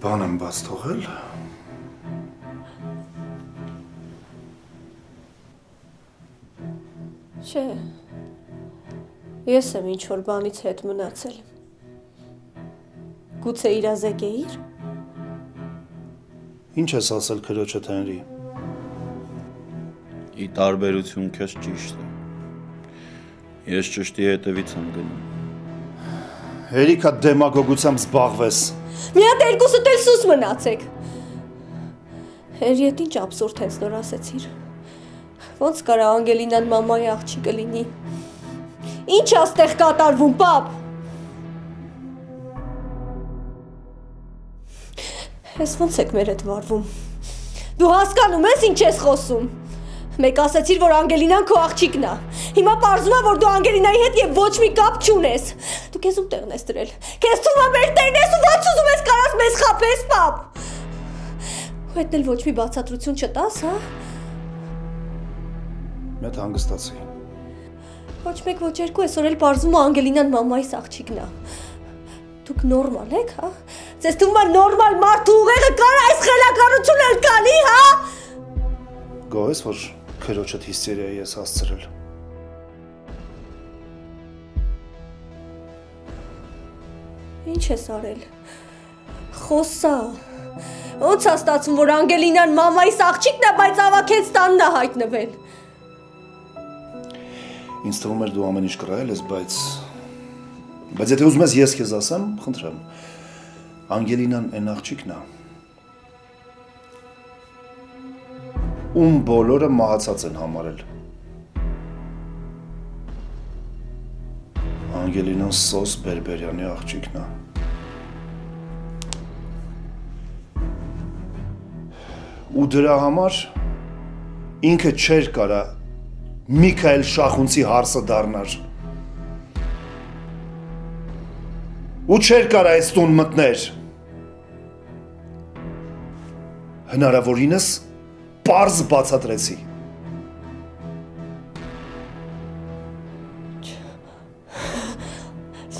Բան եմ բաց թողել։ Չէ, ես եմ ինչ-որ բանից հետ մնացել։ Գուցե իրազեկ էիր։ Ինչ ես ասել քրոջդ Հենրի։ Ի տարբերություն քեզ ճիշտ է։ Ես ճշտի հետևից եմ գնում։ Հերիքա դեմագոգությամբ զբաղվես։ Մի հատ երկուսդ էլ սուս մնացեք։ Հերի հետ ինչ աբսուրդ հենց նոր ասեցիր։ Ոնց կարա Անգելինան մամայի աղջիկը լինի։ Ինչ աստեղ կատարվում, պապ։ Ես ոնց եք մեր հետ վարվում։ Դու հասկանում ես ինչ ես խոսում։ Մեկ ասեցիր, որ Անգելինան քո աղջիկն է։ Հիմա պարզում է, որ դու Անգելինայի հետ եւ ոչ մի կապ չունես։ Դու քեզ ում տեղն ես դրել։ Քեզ թվում է մեր տեղն ես ու ոչ ուզում ես կարաս մեզ խաբես, պապ։ Ու հետն էլ ոչ մի բացատրություն չտաս, հա։ Մեծ հանգստացի։ Ոչ մեկ ոչ երկու այսօր էլ պարզվում է Անգելինան մամայիս աղջիկն է։ Դուք նորմալ եք, հա։ Ձեզ թվում է նորմալ մարդու ուղեղը կար այս խելագարությունը էլ կանի, հա։ Գոհ ես, որ քրոջդ հիստերիայի ես հասցրել։ Ինչ ես արել։ Խոսա։ Ոնց է ստացվում, որ Անգելինան մամայիս աղջիկն է, բայց ավագեց տանն է հայտնվել։ Ինձ թվում էր դու ամեն ինչ կրահել ես, բայց եթե ուզում ես ես քեզ ասեմ, խնդրեմ։ Անգելինան այն աղջիկն է, ում բոլորը մահացած են համարել։ Անգելինան Սոս Բերբերյանի աղջիկն է։ Ու դրա համար ինքը չէր կարա Միքայել Շախունցի հարսը դառնար։ Ու չէր կարա այս տուն մտներ։ Հնարավորինս պարզ բացատրեցի։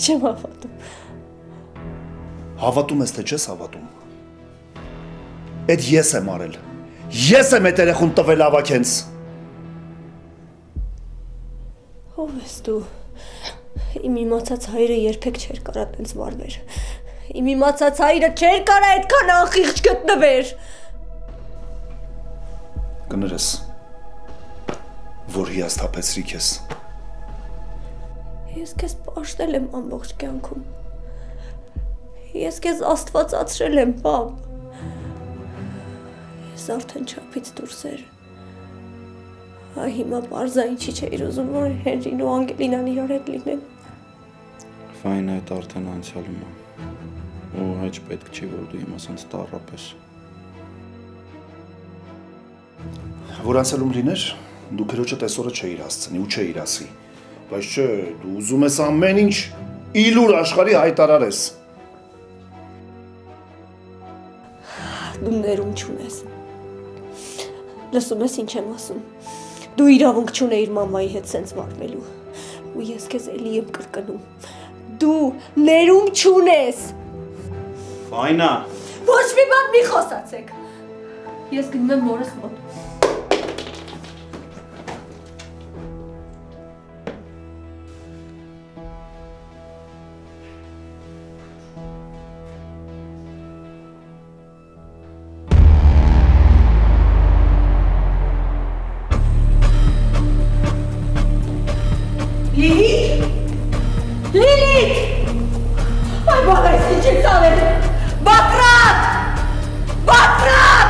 Չեմ հավատում։ Հավատում ես, թե չես հավատում։ Էդ ես եմ արել։ Ես եմ այդ երեխուն տվել ավագենց։ Ով ես դու։ Իմ իմացած հայրը երբեք չէր կարա տենց վարվեր։ Իմ իմացած հայրը չէր կարա այդքան անխիղճ գտնվեր։ Կներես, որ հիասթափեցրի քեզ։ Ես քեզ պաշտել եմ ամբողջ կյանքում։ Ես քեզ աստվածացրել եմ, պապ։ Ես արդեն չափից դուրս էր։ Այ հիմա պարզա ինչի չէիր ուզում, որ Հենրին ու Անգելինան իրար հետ լինեն։ Ֆայն այդ արդեն անցյալում է։ Ու հեչ պետք չի, որ դու իմ ասենց տառապես։ Որ անցյալում լիներ, դու քրոջդ այսօրը չէիր հասցնի ու չէիր ասի։ Բայց չէ, դու ուզում ես ամեն ինչ իլուր աշխարհի հայտարարես։ Դու ներում չունես։ Լսում ես ինչ եմ ասում։ Դու իրավունք չունեիր մամայի հետ սենց վարվելու։ Ու ես քեզ էլի եմ կրկնում։ Դու ներում չունես։ Ֆայնա։ Ոչ մի բան մի խոսացեք։ Ես գնում եմ մորս մոտ։ Լիլիթ! Այ բաղայս ինչ եք ծալել։ Բակրատ! Բակրատ!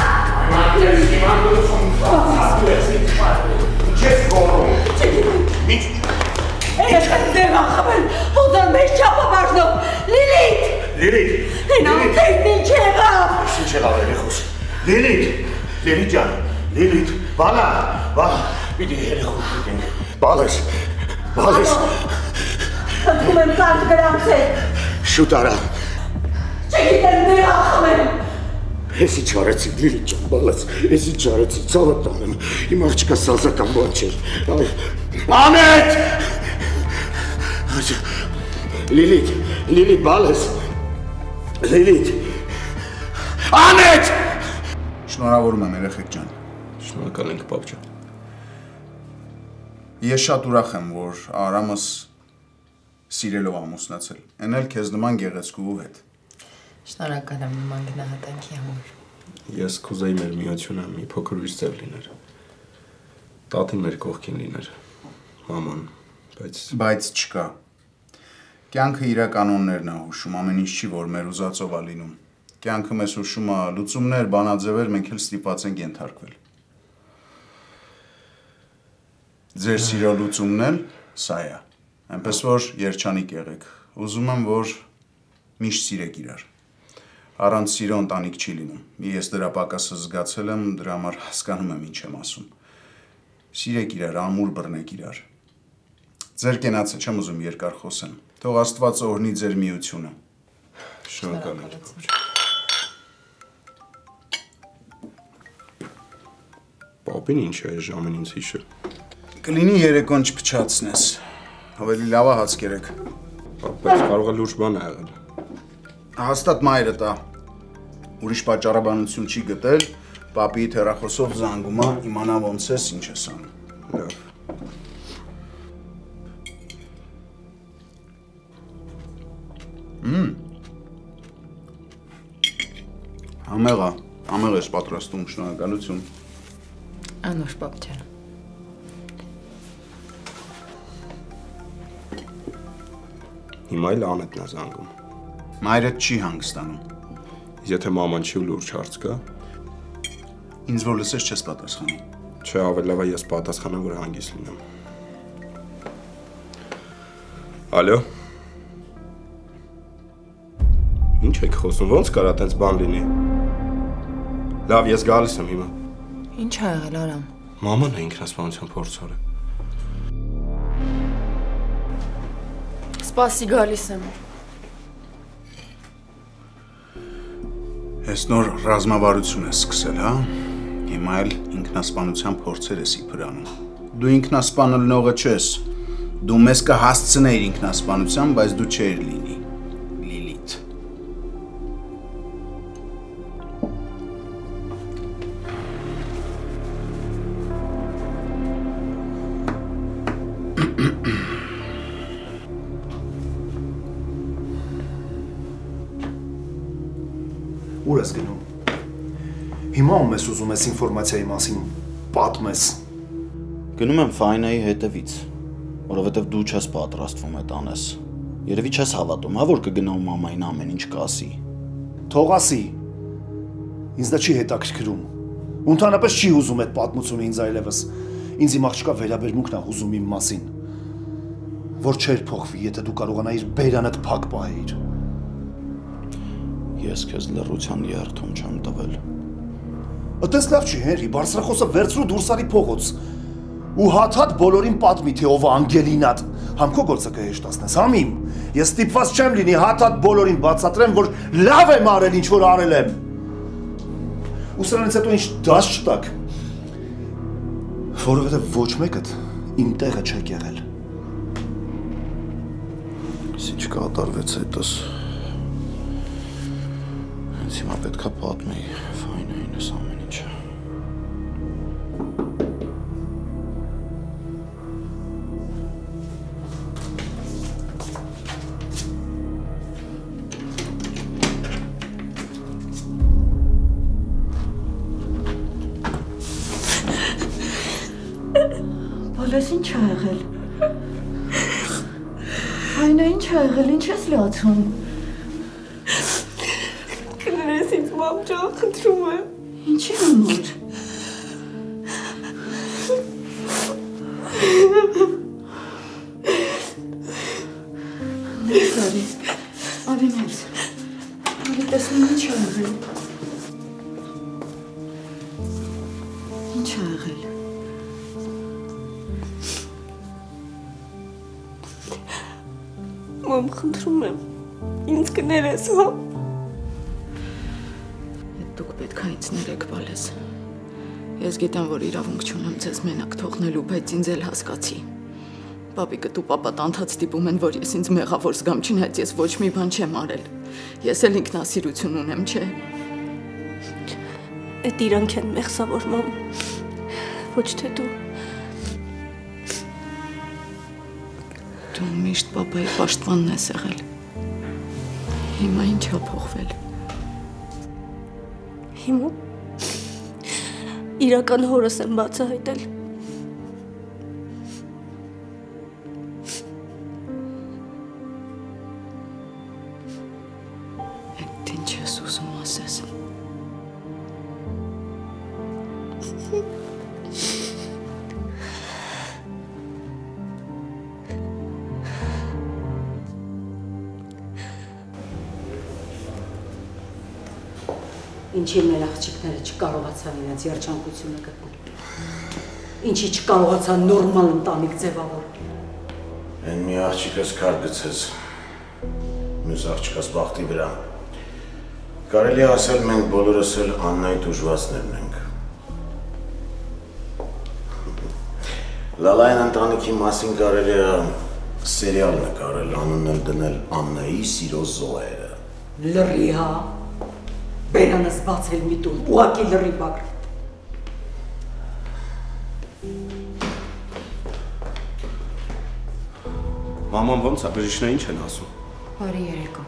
Մատես իմանություն ծածկվեց ինչ ես գորում։ Ինչ? Երեխան դեմ ախմել, հոզան մեզ չապաբարնով։ Լիլիթ! Լիլիթ! Հեն անտերն ինչ եղավ։ Ինչ եղավ երեխուս։ Լիլիթ! Լիլիթ ջան, Լիլիթ, բալա, պիտի երեխու պիտենք։ Բալես, բալես։ Հնդում եմ կարդ գրանցել։ Շուտ արա։ Չգիտեմ դեր ախմել։ Ես ինչ արեցի, Լիլիթ ջան, բալես, ես ինչ արեցի, ծավը տանեմ, իմ աղջիկա սազական բան չէր։ Անետ! Լիլիթ, բալես, Լիլիթ, Անեց։ Շնորհավորում եմ երեխեք ջան։ Շնորհակալ ենք, պապ ջան։ Ես շատ ուրախ եմ, որ Արամս սիրելով ամուսնացել։ Էն էլ քեզ նման գեղեցկու հետ։ Շնորհակալ եմ նման գնահատանքի համար։ Ես կուզեի մեր միությունը մի փոքր ուրիշ ձև լիներ։ Տատին մեր կողքին լիներ։ Մաման, բայց չկա։ Կյանքը իր կանոններն է հուշում, ամեն ինչ չի, որ մեր ուզածով է լինում։ Կյանքը մեզ հուշում է լուծումներ, բանաձևեր, մենք էլ ստիպված ենք ենթարկվել։ Ձեր սիրո լուծումն էլ սա է։ Այնպես որ երջանիկ եղեք։ Ուզում եմ, որ միշտ սիրեք իրար։ Առանց սիրո ընտանիք չի լինում։ Ես դրա պակասը զգացել եմ, դրա համար հասկանում եմ ինչ եմ ասում։ Սիրեք իրար, ամուր բռնեք իրար։ Ձեր կենացը չեմ ուզում երկար խոսեմ։ Թող Աստված օրհնի ձեր միությունը։ շնորհակալ եմ։ Պապին ինչ է ժամին ինձ հիշը։ Կլինի երեկոն չփչացնես։ Ավելի լավ է հաց կերեք։ Բայց կարող է լուրջ բան ա եղել։ Հաստատ մայրը տա։ Ուրիշ պատճառաբանություն չի գտել, պապի հեռախոսով զանգում է, իմանա ոնց ես, ինչ ես անում։ Լավ։ Համեղ ես պատրաստում, շնորհակալություն։ Անուշ պապ ջան։ Հիմա էլ Անետն է զանգում։ Մայրդ չի հանգստանում։ Եթե մաման չի ու լուրջ հարց կա։ Ինձ որ լսես չես պատասխանի։ Չէ, ավելի լավ է ես պատասխանեմ, որ հանգիստ լինեմ։ Ալո։ Ինչ եք խոսում, ոնց կարա տենց բան լինի։ Լավ, ես գալիս եմ հիմա։ Ինչ ա եղել Արամ։ Մաման է ինքնասպանության փորձարը։ Սպասի գալիս եմ։ Ես նոր ռազմավարություն ես սկսել, հա։ Հիմա էլ ինքնասպանության փորձեր ես իբրանում։ Դու ինքնասպանելնողը չես։ Դու մեզ կհասցնեիր ինքնասպանության, բայց դու չէիր լինի։ Լիլիթ։ Ուր ես գնում։ Հիմա ում ես ուզում ես ինֆորմացիայի մասին պատմես։ Գնում եմ Ֆայնայի հետևից, որովհետև դու չես պատրաստվում այդ անես։ Երևի չես հավատում, հա որ կգնամ մամային ամեն ինչ կասի։ Թող ասի։ Ինձ դա չի հետաքրքրում։ Ընդհանրապես չի ուզում այդ պատմությունը ինձ այլևս։ Ինձ իմ աղջկա վերաբերմունքն է ուզում իմ մասին։ Որ չէր փոխվի, եթե դու կարողանայիր բերանդ փակ պահեիր։ Ես քեզ լռության երթում չեմ տվել։ Այդպես լավ չի, Հենրի, բարձրախոսը վերցրու դուրս արի փողոց։ Ու հատ բոլորին պատմի, թե ով է Անգելինատ։ Համ քո գործը կհեշտացնես, համ իմ։ Ես ստիպված չեմ լինի հատ բոլորին բացատրեմ, որ լավ եմ արել, ինչ որ արել եմ։ Ու սրանից հետո ինչ դաս չտաք։ Որովհետև ոչ մեկդ իմ տեղը չեք եղել։ Ինչ կատարվեց այդս։ Հենց հիմա պետք է պատմեի Ֆայնային ես ամեն ինչը։ Բոլես ինչ ա եղել։ Ֆայնա ինչ ա եղել, ինչ ես լացում։ Կներես ինձ մամ ջան, խնդրում եմ։ Ինչի համար։ Ներս արի, ավի ներս։ Ավի տեսնում ինչ ա եղել։ Ինչ ա եղել։ Մամ, խնդրում եմ։ Ինձ կներես, հա։ Դուք պետք է ինձ ներեք բալես։ Ես գիտեմ, որ իրավունք չունեմ ձեզ մենակ թողնելու, բայց ինձ էլ հասկացի։ Պապիկը ու պապատ անդադ ստիպում են, որ ես ինձ մեղավոր զգամ, չնայած ես ոչ մի բան չեմ արել։ Ես էլ ինքնասիրություն ունեմ, չէ։ Էդ իրանք են մեղսավոր մամ, ոչ թե դու։ Դու միշտ պապայի պաշտպանն ես եղել։ Հիմա ինչ ա փոխվել։ Հիմա իրական հորս եմ բացահայտել։ Էդ ինչ ես ուզում ասես։ Ինչի մեր աղջիկները չկարողացան իրենց երջանկությունը գտնել։ Ինչի չկարողացան նորմալ ընտանիք ձևավորել։ Են մի աղջիկս քար գցեց, մյուս աղջիկս բախտի վրա։ Կարելի է ասել մենք բոլորս էլ Աննայի տուժվածներն ենք։ Լալային ընտանիքի մասին կարելի է սերիալ նկարել, անունն էլ դնել Աննայի սիրո զոհերը։ Լրի հա, բերանս բացել մի տուն, ուղակի լրի բակր։ Մաման ոնց է, բժիշկները ինչ են ասում։ Բարի երեկո։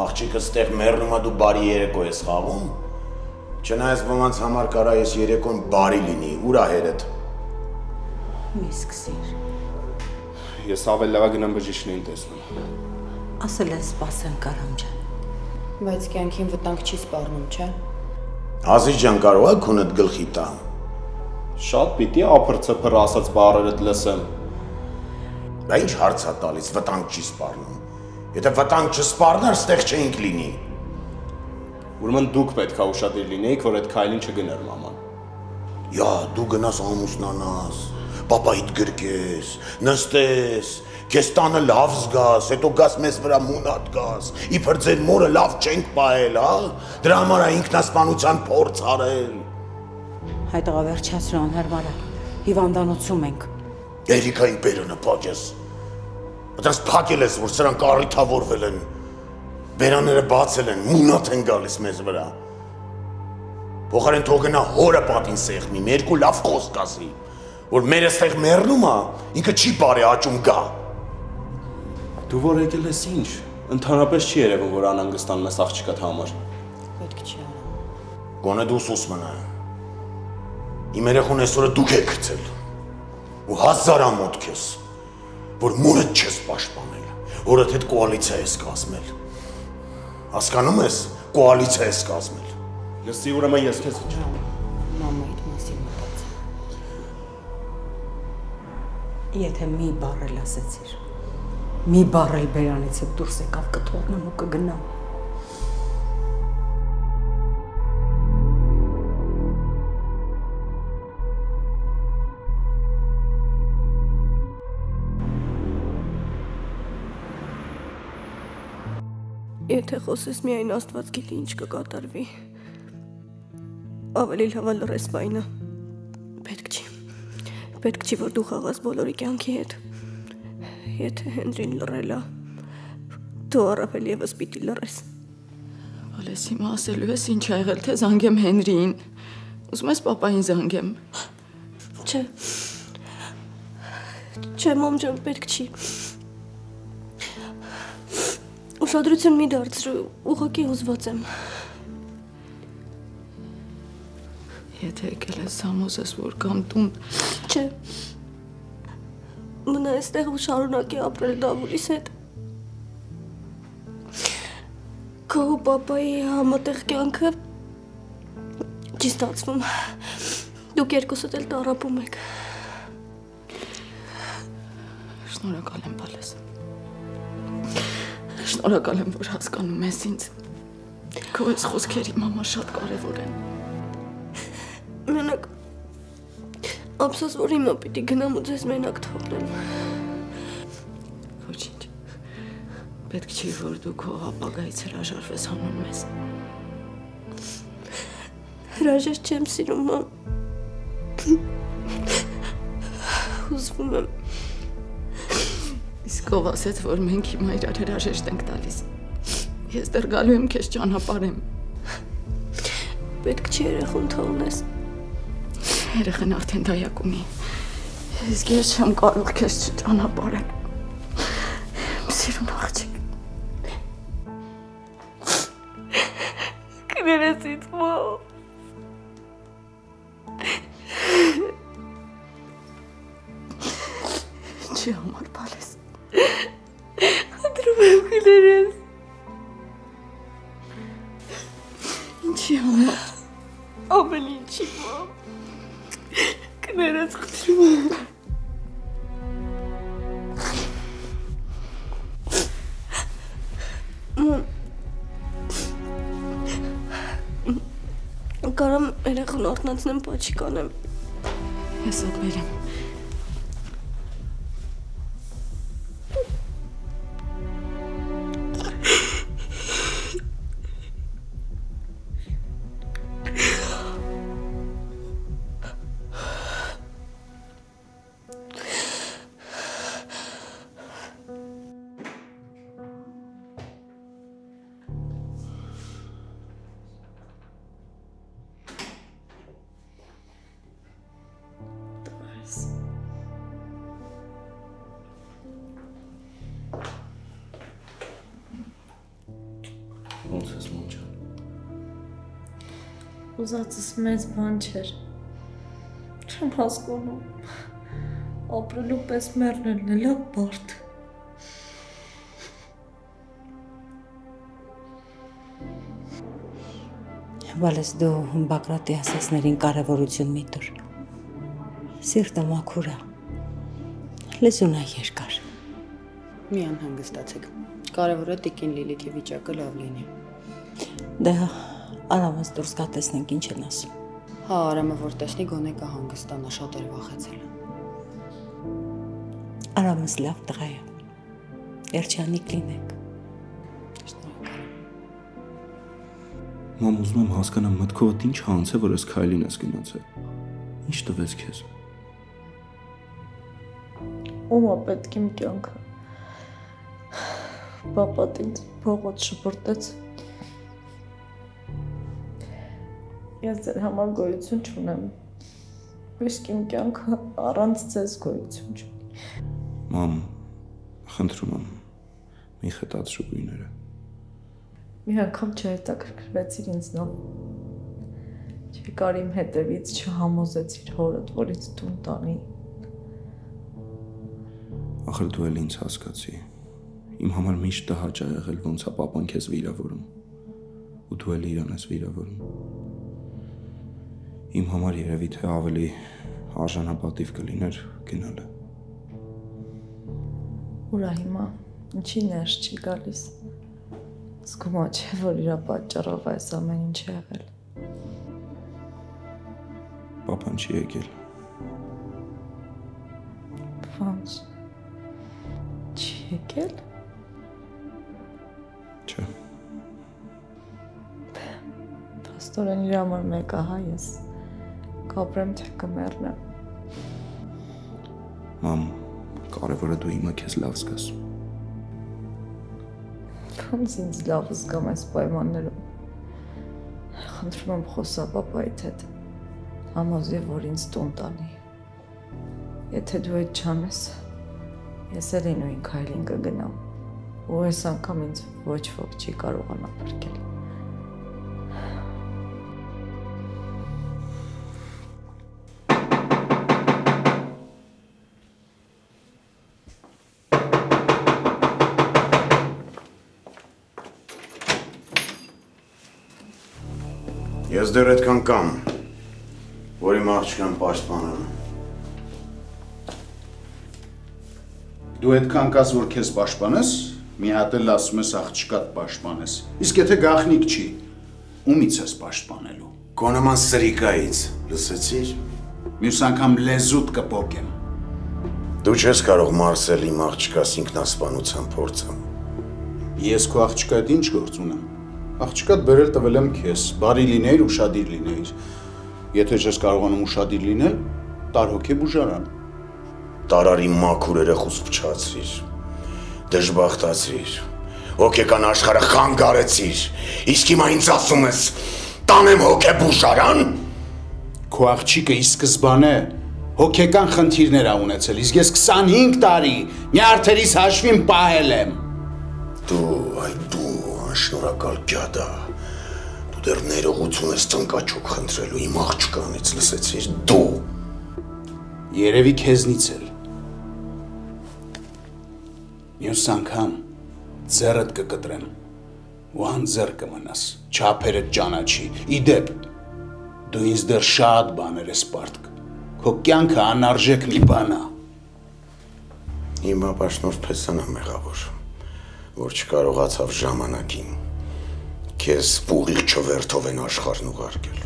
Աղջիկը ստեղ մեռնում է, դու բարի երեկո ես խաղում։ Չնայած ոմանց համար կարա ես երեկոն բարի լինի, ուր է հերդ։ Մի սկսիր։ Ես ավելի լավ գնամ բժիշկներին տեսնեմ։ Ասել ես սպասեն Կարամ ջան։ Բայց կյանքին վտանգ չի սպառնում, չէ՞։ Ազիզ ջան, կարող եք քունդ գլխի տա։ Շատ պիտի ափրծփր ասած բառերդ լսեմ։ Դա ինչ հարց է տալիս, վտանգ չի սպառնում։ Եթե վտանգ չսպառներ, ստեղ չէինք լինի։ Ուրեմն դուք պետք է ուշադիր լինեիք, որ այդ քայլին չգներ մաման։ Յա, դու գնաս ամուսնանաս, պապայիդ գրկես, նստես, քեզ տանը լավ զգաս, հետո գաս մեզ վրա մունատ գաս, իբր ձեր մորը լավ չենք պահել, հա։ Դրա համար է ինքնասպանության փորձ արել։ Հայ տղա վերջացրու անհարմար է։ Հիվանդանոցում ենք։ Երիկային բերանը փակես։ Դրանց փակել ես, որ սրանք առիթավորվել են։ Բերանները բացել են, մունատ են գալիս մեզ վրա։ Փոխարեն թող գնա հորը պատին սեղմի, մի երկու լավ խոսք ասի, որ մեր այստեղ մեռնում է, ինքը չի բարի աճում գա։ Դու որ եկել ես ինչ, ընդհանրապես չի երևում, որ անհանգստանում ես աղջիկդ համար։ Պետք չի արա։ Գոնե դու սուս մնա։ Իմ երեխուն այսօրը դուք եք գցել։ Ու հազարամոտ քեզ, որ մորդ չես պաշտպանել, որդ հետ կոալիցիա ես կազմել։ Հասկանում ես, կոալիցիա ես կազմել։ Լսի, ուրեմն ես քեզ ինչ։ Մամայիդ մասին մտածեմ։ Եթե մի բառ էլ ասեցիր, մի բառ էլ բերանից հետ դուրս եկավ կթողնեմ ու կգնամ։ Եթե խոսես միայն Աստված գիտի ինչ կկատարվի։ Ավելի լավ է լռես բայնը։ Պետք չի, որ դու խաղաս բոլորի կյանքի հետ։ Եթե Հենրին լռել է, դու առավել ևս պիտի լռես։ Ալես հիմա ասելու ես ինչ ա եղել, թե զանգեմ Հենրիին։ Ուզում ես պապային զանգեմ։ Չէ, մամ ջան, պետք չի։ Ուշադրություն մի դարձրու, ուղղակի հուզված եմ։ Եթե եկել ես համոզես, որ կամ տուն։ Չէ։ Մնա այստեղ ու շարունակի ապրել Դավուլիս հետ։ Քո ու պապայի համատեղ կյանքը չի ստացվում։ Դուք երկուսդ էլ տառապում եք։ Շնորհակալ եմ, Բալես։ Շնորհակալ եմ, որ հասկանում ես ինձ։ Քո այս խոսքերը իմ համար շատ կարևոր են։ Մենակ ափսոս, որ հիմա պիտի գնամ ու ձեզ մենակ թողնեմ։ Ոչինչ։ Պետք չի, որ դու քո ապագայից հրաժարվես հանուն մեզ։ Հրաժեշտ չեմ սիրում, մամ։ Հուզվում եմ։ Իսկ ով ասեց, որ մենք հիմա իրար հրաժեշտ ենք տալիս։ Ես դեռ գալու եմ քեզ ճանապարհեմ։ Պետք չի երեխուն թողնես։ Երեխան արդեն դայակ ունի։ Իսկ ես չեմ կարող քեզ չճանապարհել։ Սիրուն աղջիկ։ Կներես ինձ մամ։ Չի համար բալես։ Խնդրում եմ կներես։ Ինչի համար։ Ամեն ինչի մամ։ Կներես խնդրում եմ։ Կարամ երեխուն արթնացնեմ, պաչի կանեմ։ Ես ոտ բերեմ։ Ոնց ես ման ջան։ Ուզածս մեծ բան չէր։ Չեմ հասկանում։ Ապրելու պես մեռնելն է լավ բարդ։ Բայց դու Բակրատի ասածներին կարևորություն մի տուր։ Սիրտը մաքուր է։ Լեզուն է երկար։ Մի անհանգստացեք։ Կարևորը տիկին Լիլիթի վիճակը լավ լինի։ Դե Արամս դուրս գա տեսնենք ինչ են ասում։ Հա, Արամը որ տեսնի գոնե կհանգստանա, շատ էր վախեցել։ Արամս լավ տղա է։ Երջանիկ լինեք։ Մամ, ուզում եմ հասկանամ մտքովդ ինչ հանց է, որ ես քայլին ես գնացել։ Ինչ տվեց քեզ։ Ում է պետք իմ կյանքը։ Պապատ ինձ փողոց շպրտեց։ Ես ձեր համար գոյություն չունեմ։ Իսկ իմ կյանքը առանց ձեզ գոյություն չունի։ Մամ, խնդրում եմ, մի խտած շուկույները։ Մի անգամ չհետաքրքրվեցիր ինձնով։ Չեկար իմ հետևից, չհամոզեցիր հորդ, որ ինձ տուն տանի։ Ախր դու էլ ինձ հասկացի։ Իմ համար միշտ տհաճ ա եղել, ոնց է պապան քեզ վիրավորում։ Ու դու էլ իրան ես վիրավորում։ Իմ համար երևի թե ավելի արժանապատիվ կլիներ գնալը։ Ուրա հիմա, ինչի ներս չի գալիս։ Զգում չէ, որ իրա պատճառով այս ամեն ինչ է եղել։ Պապան չի եկել։ Ոնց։ Չի եկել։ Չէ։ Փաստորեն իր համար մեկ ահա ես կապրեմ թե կմեռնեմ։ Մամ, կարևորը դու հիմա քեզ լավ զգաս։ Ոնց ինձ լավ զգամ այս պայմաններում։ Խնդրում եմ խոսա պապայիդ հետ։ Համոզի, որ ինձ տուն տանի։ Եթե դու այդ չանես, ես էլ նույն քայլին կգնամ։ Ու այս անգամ ինձ ոչ ոք չի կարողանա փրկել։ Ես դեռ այդքան կամ, որ իմ աղջկան պաշտպանել։ Դու այդքան կաս, որ քեզ պաշտպանես, մի հատ էլ ասում ես աղջկատ պաշտպանես։ Իսկ եթե գաղտնիք չի, ումից ես պաշտպանելու։ Քո նման սրիկայից, լսեցիր։ Մյուս անգամ լեզուտ կպոկեմ։ Դու չես կարող մարսել իմ աղջկաս ինքնասպանության փորձը։ Ես քո աղջկա հետ ինչ գործ ունեմ։ Աղջկատ բերել տվել եմ քեզ, բարի լինեիր, ուշադիր լինեիր։ Եթե չես կարողանում ուշադիր լինել, տար հոգե բուժարան։ Տարարի մաքուր երախուս փչացրիր, դժբախտացրիր, հոգեկան աշխարհը խանգարեցիր, իսկ հիմա ինձ ասում ես, տանեմ հոգեբուժարան։ Քո աղջիկը ի սկզբանե հոգեկան խնդիրներ ա ունեցել, իսկ ես 25 տարի նյարդերիս հաշվին պահել եմ։ Դու անշնորհակալ ջադա։ Դու դեռ ներողություն ես ծնկաչուկ խնդրելու իմ աղջկանից, լսեցիր, դու։ Երևի քեզնից էլ։ Մյուս անգամ ձեռդ կկտրեմ, ու անձեռ կմնաս, չափերդ ճանաչի, իդեպ, դու ինձ դեռ շատ բաներ ես պարտք, քո կյանքը անարժեք մի բան ա։ Իմ ապաշնորհ Փեսան ա մեղավոր, որ չկարողացավ ժամանակին քեզ ուղիղ չվերթով են աշխարհն ուղարկել։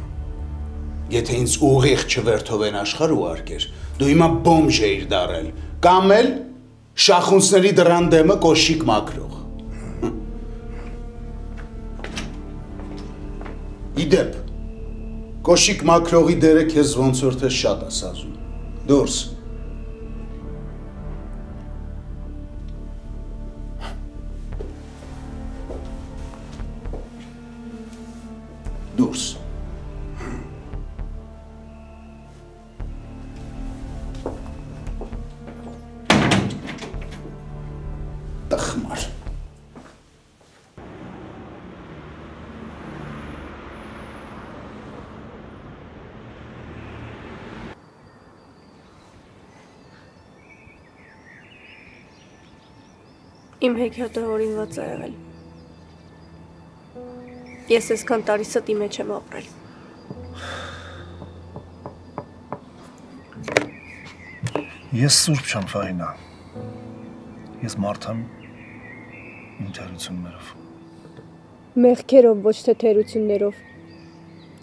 Եթե ինձ ուղիղ չվերթով են աշխարհ ուղարկեր, դու հիմա բոմժ էիր դարել, կամ էլ շախունցների դռան դեմը կոշիկ մաքրող։ Իդեպ, կոշիկ մաքրողի դերը քեզ ոնց որ թե շատ է սազում։ Դուրս։ Դուրս։ Տխմար։ Իմ հեքիաթը հորինված է եղել։ Ես այսքան տարի ստի մեջ եմ ապրել։ Ես սուրբ չեմ, Ֆահինա։ Ես մարդ եմ իմ թերություններով։ Մեղքերով, ոչ թե թերություններով։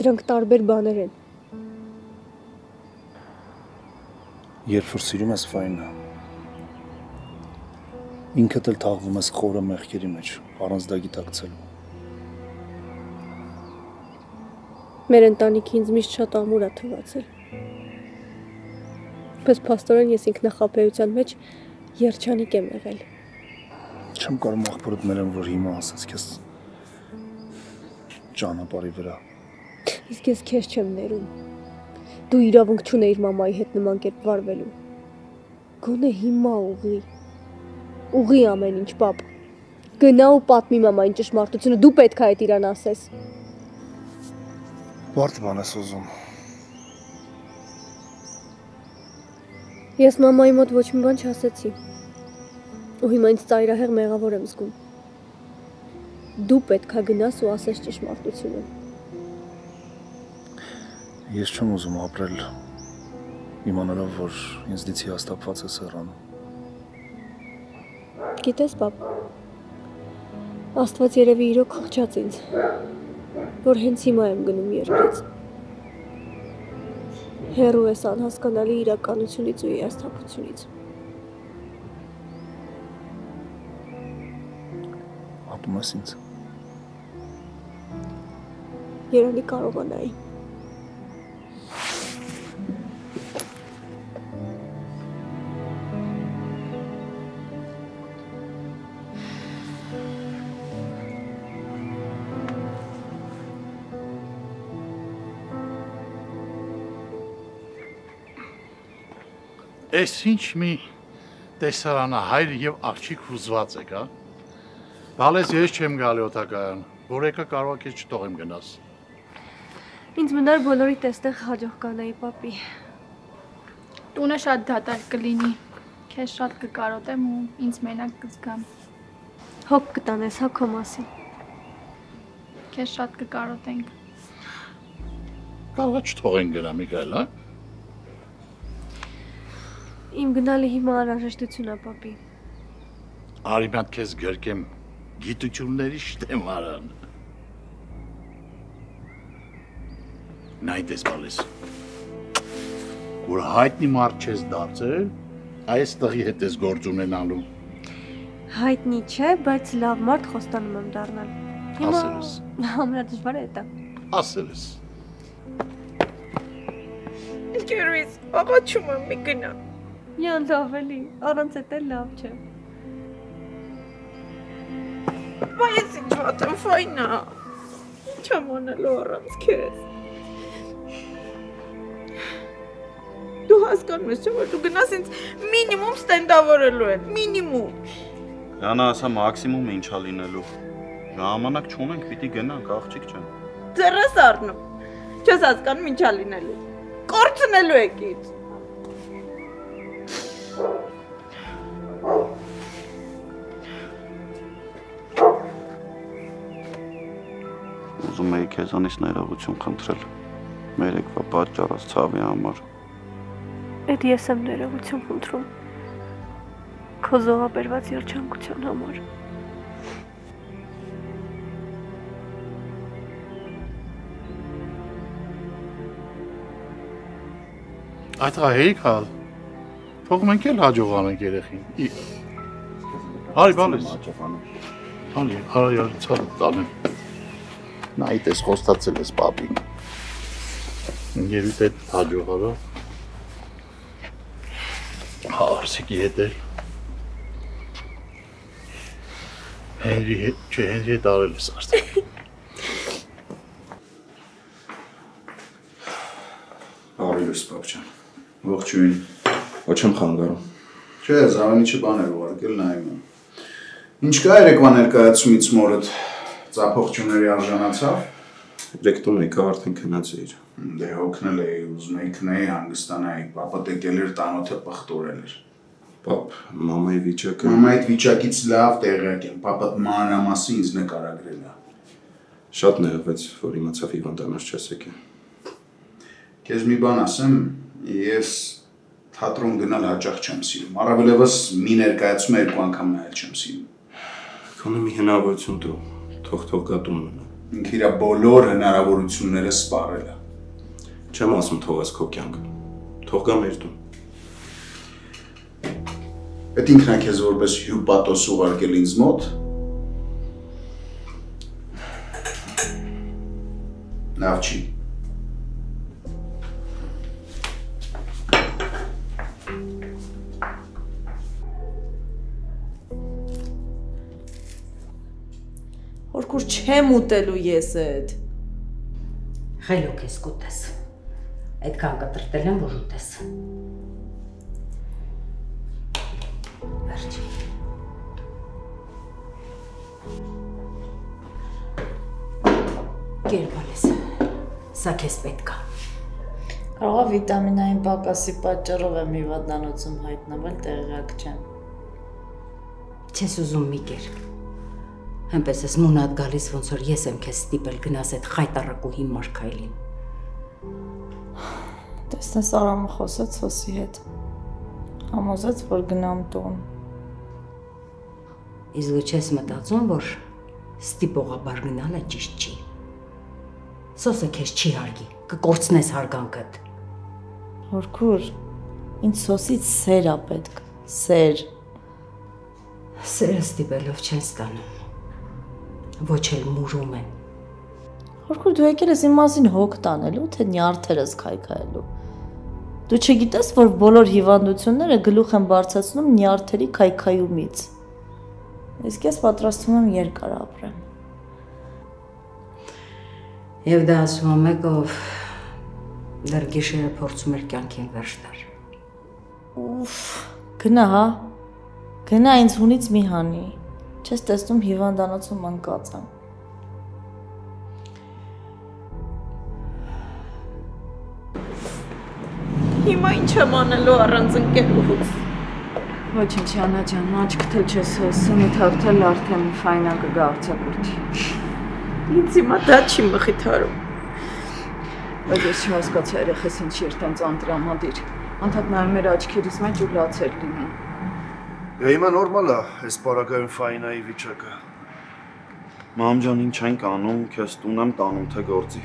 Դրանք տարբեր բաներ են։ Երբ որ սիրում ես, Ֆահինա, ինքդ էլ թաղվում ես խորը մեղքերի մեջ, առանց դա գիտակցելու։ Մեր ընտանիքի ինձ միշտ շատ ամուր է թվացել։ Պես փաստորեն ես ինքնախապեյության մեջ երջանիկ եմ եղել։ Չեմ կարող աղբորդ ներեմ, որ հիմա ասած քեզ ճանապարհի վրա։ Իսկ ես քեզ չեմ ներում։ Դու իրավունք չունեիր մամայի հետ նման կերպ վարվելու։ Գոնե հիմա ուղի ամեն ինչ, պապ։ Գնա ու պատմի մամային ճշմարտությունը, դու պետք է այդ իրան ասես։ Բարդ բան ես ուզում։ Ես մամայի մոտ ոչ մի բան չասեցի։ Ու հիմա ինձ ծայրահեղ մեղավոր եմ զգում։ Դու պետք է գնաս ու ասես ճշմարտությունը։ Ես չեմ ուզում ապրել իմանալով, որ ինձնից հիասթափված է սեռանում։ Գիտես, պապ, Աստված երևի իրոք խղճաց ինձ, որ հենց հիմա եմ գնում երկրից։ Հեռու ես անհասկանալի իրականությունից ու հիասթափությունից։ Ատում ես ինձ։ Երանի կարողանայի։ Այս ինչ մի տեսարանահայր եւ աղջիկ հուզված եք, հա։ Բալես ես չեմ գալի օթակայան, որ եկա կարող եք չթողեմ գնաս։ Ինձ մնար բոլորի տեստեղ հաջող կանայի, պապի։ Տունը շատ դատարկ կլինի, քեզ շատ կկարոտեմ ու ինձ մենակ կզգամ։ Հոգ կտանես, հա քո մասին։ Քեզ շատ կկարոտենք։ Կարող է չթողեն գնա Միքայել, հա։ Իմ գնալի հիմա անհրաժեշտություն է, պապի։ Արի մատ քեզ գրկեմ գիտությունների շտեմարան։ Նայտես բալես։ Որ հայտնի մարդ չես դարձել, այս տղի հետ ես գործ ունենալու։ Հայտնի չէ, բայց լավ մարդ խոստանում եմ դառնալ։ Ասել ես։ Ամենադժվարը է դա։ Ասել ես։ Գերույս, աղաչում եմ մի գնա։ Յան լավ էլի, առանց էդ էլ լավ չէ։ Բայց ես ինչ վատ եմ, Ֆայնա։ ինչ եմ անելու առանց քեզ։ Դու հասկանում ես, չէ՞ որ դու գնաս ինձ մինիմում ստենդավորելու են, մինիմում։ Յանա ասա մաքսիմում ինչա լինելու։ Ժամանակ չունենք, պիտի գնանք, աղջիկ ջան։ Ձեռս առնում։ Չես հասկանում ինչա լինելու։ Կորցնելու եք ինձ։ Ուզում էի քեզանից ներողություն խնդրել։ Մերեկվա պատճառած ցավի համար։ Էդ ես եմ ներողություն խնդրում։ Քո զոհաբերված երջանկության համար։ Այդ հեյք հալ։ Թող մենք էլ հաջողանանք երեխին։ Արի բալես։ Արի ցած տանեմ։ Նա այդպես խոստացել ես պապին։ Երույթ է հաջողարա։ Հարսիկի հետ էլ։ Հենրի հետ արել ես արդեն։ Արիլուս պապ ջան։ Ողջույն։ Ոչ եմ խանգարում։ Չէ, Զավանիչը բան էր ուղարկել նայում եմ։ Ինչ կա երեկվա ներկայացումից մորդ ծափողջուների արժանացավ։ Ռեկտորն եկա արդեն քնած էր։ Դե հոգնել էի, ուզում էի քնեի հանգստանայի, պապա տեկել էր տանոթը պղտորել էր։ Պապ, մամայի վիճակը։ Մամայի վիճակից լավ տեղյակ եմ, պապատ մանրամասն ինձ նկարագրել է։ Շատ նեղվեց, որ իմացավ հիվանդանոց չես եկել։ Քեզ մի բան ասեմ, ես թատրոն գնալ հաճախ չեմ սիրում, առավելևս մի ներկայացում 2 անգամ նայել չեմ սիրում։ Քոնը մի հնարավորություն տու, թող գատուն մնա։ Ինքը իր բոլոր հնարավորությունները սպառել է։ Չեմ ասում թողես քո կյանքը, թող գա մեր տուն։ Էդ ինքն է քեզ որպես հյուպատոս ուղարկել ինձ մոտ։ Լավ չի։ Հորքուր չեմ ուտելու ես էդ։ Խելոք ես կուտես։ Այդքան կտրտել եմ, որ ուտես։ Վերջի։ Գերբալես, սա քեզ պետք է։ Կարող է վիտամինային պակասի պատճառով եմ հիվանդանոցում հայտնվել, տեղյակ չեմ։ Չես ուզում մի կեր։ Հենց ես մունատ գալիս, ոնց որ ես եմ քեզ ստիպել գնաս այդ խայտարակուհի Մարգայլին։ Տեսնես Արամը խոսեց Հոսի հետ։ Համոզեց, որ գնամ տուն։ Իսկ դու չես մտածում, որ ստիպողաբար գնալը ճիշտ չի։ Սոսը քեզ չի հարգի, կկորցնես հարգանքդ։ Հորքուր, ինձ Սոսից սեր է պետք, սեր։ Սերը ստիպելով չեն ստանում։ Ոչ էլ մուրում են։ Հորքուր, դու եկել ես իմ մասին հոգ տանելու, թե նյարդերս քայքայելու։ Դու չգիտես, որ բոլոր հիվանդությունները գլուխ են բարձրացնում նյարդերի քայքայումից։ Իսկ ես պատրաստվում եմ երկար ապրեմ։ Եվ դա ասում է մեկ, ով դեռ գիշերը փորձում էր կյանքին վերջ տալ։ Ուֆ, գնա, հա։ Գնա ինձ հունից մի հանի։ Չես տեսնում հիվանդանոցում ընկած եմ։ Հիմա ինչ եմ անելու առանց ընկերուհուս։ Ոչինչ, Անա ջան, աչքդ էլ չես հոսում, թարթել արդեն ֆայնա կգա արձակուրդի։ Ինձ հիմա դա չի մխիթարում։ Բայց ես չհասկացա երեխես ինչի էր տենց անտրամադիր։ Անդադ նայում էր աչքերիս մեջ ու լացեր լինում։ Հիմա նորմալ է, այս պարագայում ֆայնայի վիճակը։ Մամ ջան, ինչ ենք անում, քեզ տուն եմ տանում, թե գործի։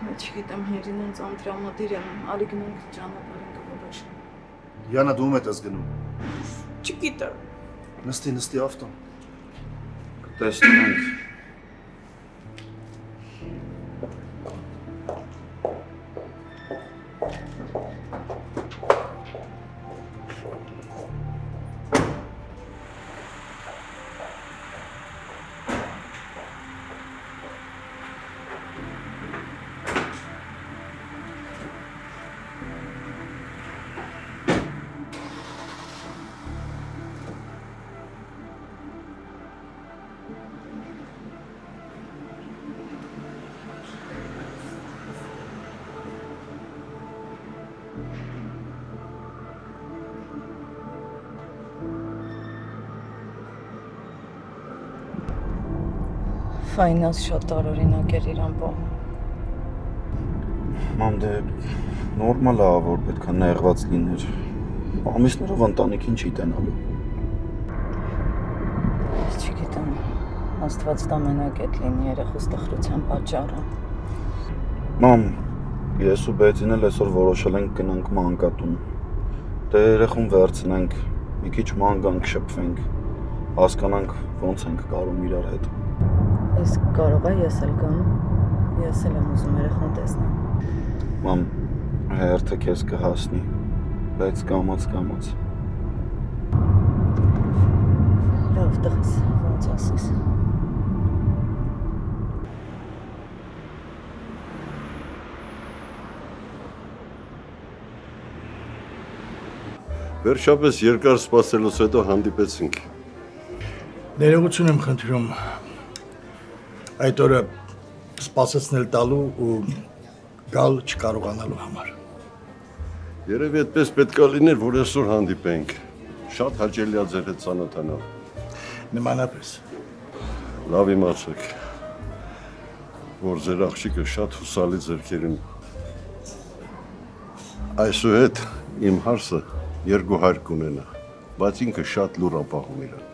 Չգիտեմ, հերին ինձ անտրամադիր եմ, արի գնանք ճանապարհին կբորոշ։ Յանա, դու ում ես գնում։ Չգիտեմ։ Նստի ավտոն։ Տեսնենք։ Ֆայնանս շատ տարօրինակ էր իր ամբողջ։ Մամ, դե նորմալ է, որ պետք է նեղված լիներ։ Ամիսներով ընտանիքին չի տենալու։ Չգիտեմ, Աստված տա մենակ էդ լինի երեխուս տխրության պատճառը։ Մամ, ես ու Բեցին էլ այսօր որոշել ենք գնանք մանկատուն։ Դե երեխուն վերցնենք, մի քիչ ման գանք շփվենք, հասկանանք ոնց ենք կարում իրար հետ։ Ես կարող է ես էլ գամ, ես էլ եմ ուզում երեխուն տեսնել։ Մամ, հերթը քեզ կհասնի, բայց կամաց։ Լավ, տղես, ոնց ասես։ Վերջապես երկար սպասելուց հետո հանդիպեցինք։ Ներողություն եմ խնդրում այդ օրը սպասեցնել տալու ու գալ չկարողանալու համար։ Երևի այդպես պետք է լիներ, որ այսօր հանդիպենք։ Շատ հաճելի է ձեր հետ ծանոթանալ։ Նմանապես։ Լավ իմացեք, որ ձեր աղջիկը շատ հուսալի ձեռքերին։ Այսուհետ իմ հարսը 200 կունենա, բայց ինքը շատ լուր ապահում իրան։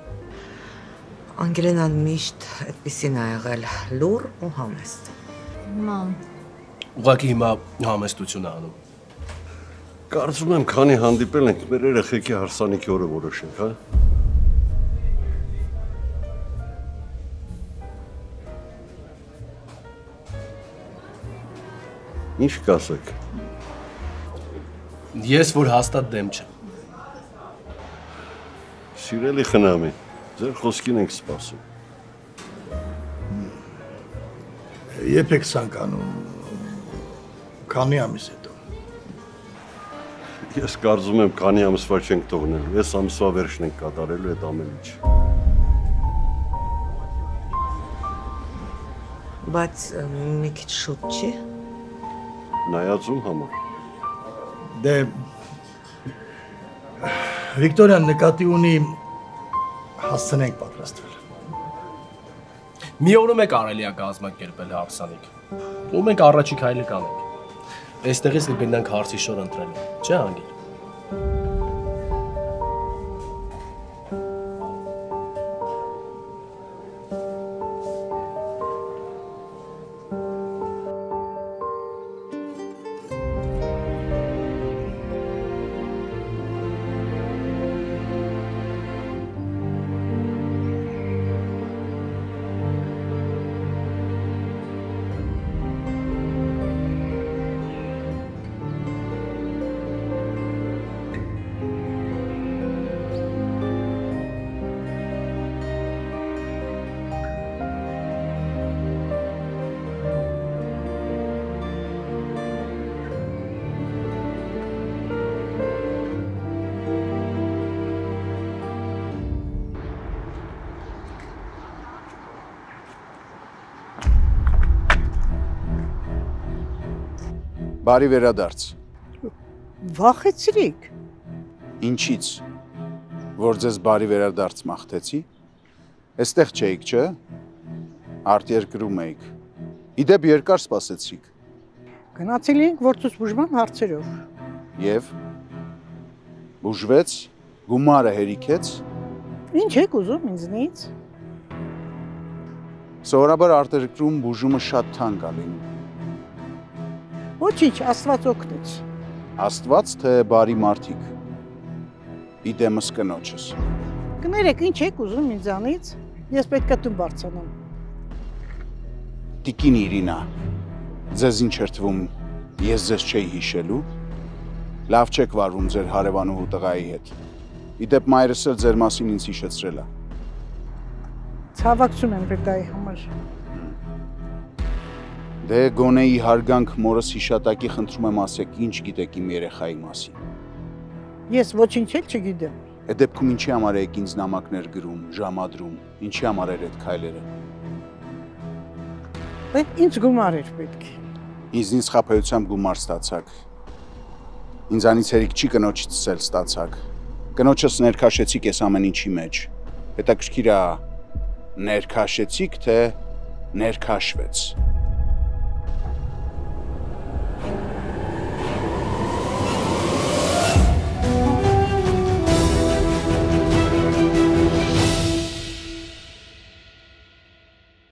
Անգելենան միշտ այդպիսին ա եղել, լուր ու համեստ։ Մամ։ Ուղղակի հիմա համեստություն անում։ Կարծում եմ, քանի հանդիպել ենք, մեր երեխեքի հարսանիքի օրը որոշենք, հա։ Ինչ կասեք։ Ես որ հաստատ դեմ չեմ։ Սիրելի խնամի, ձեր խոսքին ենք սպասում։ Երբ եք ցանկանում, քանի ամիս հետո։ Ես կարծում եմ, քանի ամսվա չենք թողնելու, ես ամսվա վերջն ենք կատարելու այդ ամեն ինչ։ Բայց մի քիչ շուտ չի։ Նայածում համար։ Դե Վիկտորիան նկատի ունի հասցնենք պատրաստվել։ Մի օրում է կարելի է կազմակերպել հարսանիք։ Ու մենք առաջի քայլը կանենք։ Այստեղից կգնանք հարսի շոր ընտրելու, չէ՞ անգիր։ Բարի վերադարձ։ Վախեցրիք։ Ինչից, որ ձեզ բարի վերադարձ մաղթեցի։ Այստեղ չէիք, չէ՞։ Արտերկրում էիք։ Իդեպ երկար սպասեցիք։ Գնացել էինք գործուց բուժման հարցերով։ Եվ բուժվեց, գումարը հերիքեց։ Ինչ եք ուզում ինձնից։ Սովորաբար արտերկրում բուժումը շատ թանկ է լինում։ Ոչինչ, Աստված օգնեց։ Աստված թե բարի մարդիկ։ Իդեմս կնոջս։ Կներեք, ինչ եք ուզում ինձանից, ես պետք է տուն բարձրանամ։ Տիկին Իրինա, ձեզ ինչ էր թվում, ես ձեզ չէի հիշելու։ Լավ չեք վարվում ձեր հարևանուհու տղայի հետ։ Իդեպ մայրս էլ ձեր մասին ինձ հիշեցրել է։ Ցավակցում եմ դեպի համար։ Դե գոնեի հարգանք մորս հիշատակի խնդրում եմ ասեք, ինչ գիտեք իմ երեխայի մասին։ Ես ոչինչ էլ չգիտեմ։ Այդ դեպքում ինչի համար եք ինձ նամակներ գրում, ժամադրում, ինչի համար էր այդ քայլերը։ Այդ ինձ գումար էր պետք։ Ինձնից խաբեությամբ գումար ստացաք։ Ինձանից հերիք չի կնոջից էլ ստացաք։ Կնոջս ներքաշեցիք այս ամեն ինչի մեջ։ Հետաքրքիր է, ներքաշեցիք, թե ներքաշվեց։